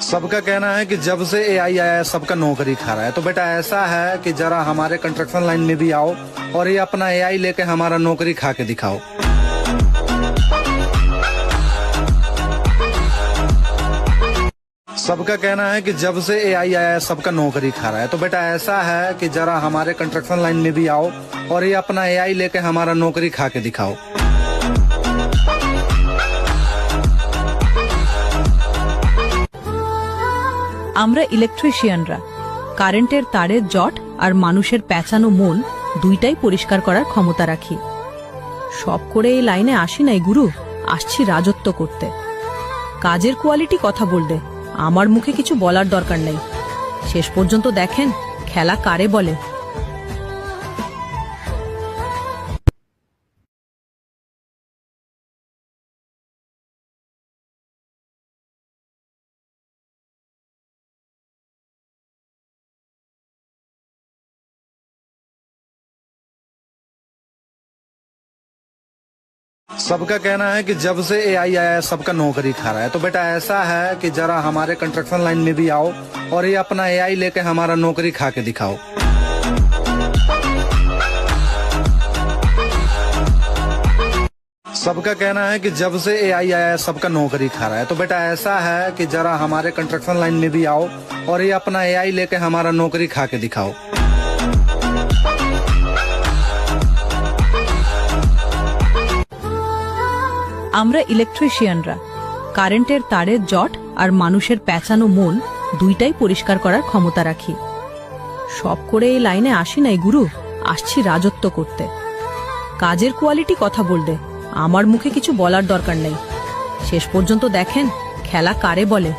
सबका कहना है कि जब से एआई आया है सबका नौकरी खा रहा है। तो बेटा ऐसा है कि जरा हमारे कंस्ट्रक्शन लाइन में भी आओ और ये अपना एआई लेके हमारा नौकरी खा के दिखाओ। सबका कहना है कि जब से एआई आया है सबका नौकरी खा रहा है। तो बेटा ऐसा है कि जरा हमारे कंस्ट्रक्शन लाइन में भी आओ और ये अपना एआई लेके हमारा नौकरी खा के दिखाओ। আমরা ইলেকট্রিশিয়ানরা কারেন্টের তারের জট আর মানুষের পেঁচানো মন দুইটাই পরিষ্কার করার ক্ষমতা রাখি। সব করে এই লাইনে আসি নাই গুরু, আসছি রাজত্ব করতে। কাজের কোয়ালিটি কথা বললে আমার মুখে কিছু বলার দরকার নেই। শেষ পর্যন্ত দেখেন খেলা কারে বলে। सबका कहना है कि जब से एआई आया है सबका नौकरी खा रहा है। तो बेटा ऐसा है कि जरा हमारे कंस्ट्रक्शन लाइन में भी आओ और ये अपना एआई लेके हमारा नौकरी खा के दिखाओ। सबका कहना है कि जब से एआई आया है सबका नौकरी खा रहा है। तो बेटा ऐसा है कि जरा हमारे कंस्ट्रक्शन लाइन में भी आओ और ये अपना एआई लेके हमारा नौकरी खा के दिखाओ। আমরা ইলেকট্রিশিয়ানরা কারেন্টের তারের জট আর মানুষের পেঁচানো মন দুইটাই পরিষ্কার করার ক্ষমতা রাখি। সব করে এই লাইনে আসি নাই গুরু, আসছি রাজত্ব করতে। কাজের কোয়ালিটি কথা বললে আমার মুখে কিছু বলার দরকার নেই। শেষ পর্যন্ত দেখেন খেলা কারে বলে।